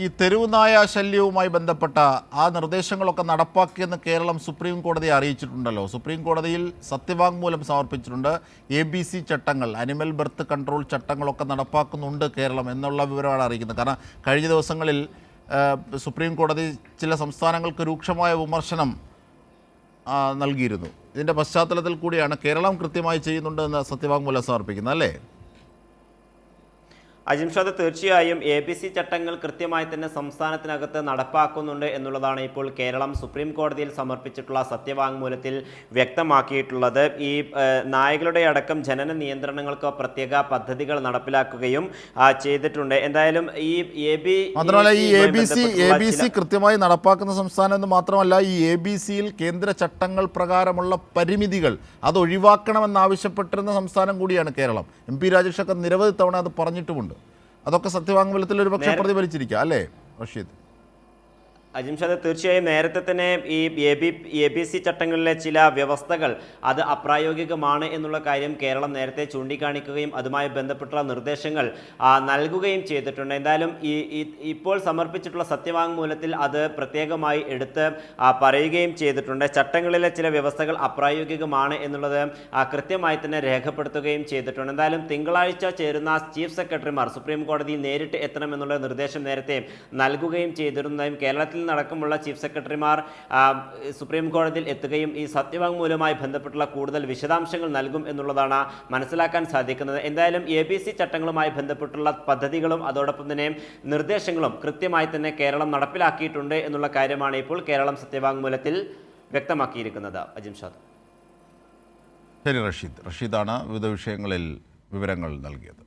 ഈ തെരുവുനായ ശല്യവുമായി ബന്ധപ്പെട്ട ആ നിർദ്ദേശങ്ങളൊക്കെ നടപ്പാക്കിയെന്ന് കേരളം സുപ്രീം കോടതിയെ അറിയിച്ചിട്ടുണ്ടല്ലോ. സുപ്രീം കോടതിയിൽ സത്യവാങ്മൂലം സമർപ്പിച്ചിട്ടുണ്ട്. ABC ചട്ടങ്ങൾ, അനിമൽ ബർത്ത് കൺട്രോൾ ചട്ടങ്ങളൊക്കെ നടപ്പാക്കുന്നുണ്ട് കേരളം എന്നുള്ള വിവരമാണ് അറിയിക്കുന്നത്. കാരണം കഴിഞ്ഞ ദിവസങ്ങളിൽ സുപ്രീം കോടതി ചില സംസ്ഥാനങ്ങൾക്ക് രൂക്ഷമായ വിമർശനം നൽകിയിരുന്നു. ഇതിൻ്റെ പശ്ചാത്തലത്തിൽ കൂടിയാണ് കേരളം കൃത്യമായി ചെയ്യുന്നുണ്ട് എന്ന് സത്യവാങ്മൂലം സമർപ്പിക്കുന്നത്, അല്ലേ? അജിംഷാദ്, തീർച്ചയായും ABC ചട്ടങ്ങൾ കൃത്യമായി തന്നെ സംസ്ഥാനത്തിനകത്ത് നടപ്പാക്കുന്നുണ്ട് എന്നുള്ളതാണ് ഇപ്പോൾ കേരളം സുപ്രീം കോടതിയിൽ സമർപ്പിച്ചിട്ടുള്ള സത്യവാങ്മൂലത്തിൽ വ്യക്തമാക്കിയിട്ടുള്ളത്. ഈ നായകളുടെ അടക്കം ജനന നിയന്ത്രണങ്ങൾക്ക് പ്രത്യേക പദ്ധതികൾ നടപ്പിലാക്കുകയും ചെയ്തിട്ടുണ്ട്. എന്തായാലും ഈ ABC കൃത്യമായി നടപ്പാക്കുന്ന സംസ്ഥാനം എന്ന് മാത്രമല്ല, ഈ ABCയിൽ കേന്ദ്ര ചട്ടങ്ങൾ പ്രകാരമുള്ള പരിമിതികൾ അത് ഒഴിവാക്കണമെന്നാവശ്യപ്പെട്ടിരുന്ന സംസ്ഥാനം കൂടിയാണ് കേരളം. MP രാജേഷൊക്കെ നിരവധി തവണ അത് പറഞ്ഞിട്ടുമുണ്ട്. അതൊക്കെ സത്യവാങ്മൂലത്തിൽ ഒരു പക്ഷേ പ്രതിഫലിച്ചിരിക്കുക, അല്ലേ റഷീദ്? അജിംഷാദ്, തീർച്ചയായും നേരത്തെ തന്നെ ഈ ABC ചട്ടങ്ങളിലെ ചില വ്യവസ്ഥകൾ അത് അപ്രായോഗികമാണ് എന്നുള്ള കാര്യം കേരളം നേരത്തെ ചൂണ്ടിക്കാണിക്കുകയും അതുമായി ബന്ധപ്പെട്ടുള്ള നിർദ്ദേശങ്ങൾ നൽകുകയും ചെയ്തിട്ടുണ്ട്. എന്തായാലും ഇപ്പോൾ സമർപ്പിച്ചിട്ടുള്ള സത്യവാങ്മൂലത്തിൽ അത് പ്രത്യേകമായി എടുത്ത് പറയുകയും ചെയ്തിട്ടുണ്ട്. ചട്ടങ്ങളിലെ ചില വ്യവസ്ഥകൾ അപ്രായോഗികമാണ് എന്നുള്ളത് കൃത്യമായി തന്നെ രേഖപ്പെടുത്തുകയും ചെയ്തിട്ടുണ്ട്. എന്തായാലും തിങ്കളാഴ്ച ചേരുന്ന ചീഫ് സെക്രട്ടറിമാർ സുപ്രീം കോടതിയിൽ നേരിട്ട് എത്തണമെന്നുള്ള നിർദ്ദേശം നേരത്തെ നൽകുകയും ചെയ്തിരുന്നതായും കേരളത്തിൽ നടക്കമുള്ള ചീഫ് സെക്രട്ടറിമാർ സുപ്രീം കോടതിയിൽ എത്തുകയും ഈ സത്യവാങ്മൂലവുമായി ബന്ധപ്പെട്ടുള്ള കൂടുതൽ വിശദാംശങ്ങൾ നൽകും എന്നുള്ളതാണ് മനസ്സിലാക്കാൻ സാധിക്കുന്നത്. എന്തായാലും ABC ചട്ടങ്ങളുമായി ബന്ധപ്പെട്ടുള്ള പദ്ധതികളും അതോടൊപ്പം തന്നെ നിർദ്ദേശങ്ങളും കൃത്യമായി തന്നെ കേരളം നടപ്പിലാക്കിയിട്ടുണ്ട് എന്നുള്ള കാര്യമാണ് ഇപ്പോൾ കേരളം സത്യവാങ്മൂലത്തിൽ വ്യക്തമാക്കിയിരിക്കുന്നത്. അജിംഷാദ്. ശരി, റഷീദാണ് വിവിധ വിഷയങ്ങളിൽ വിവരങ്ങൾ നൽകിയത്.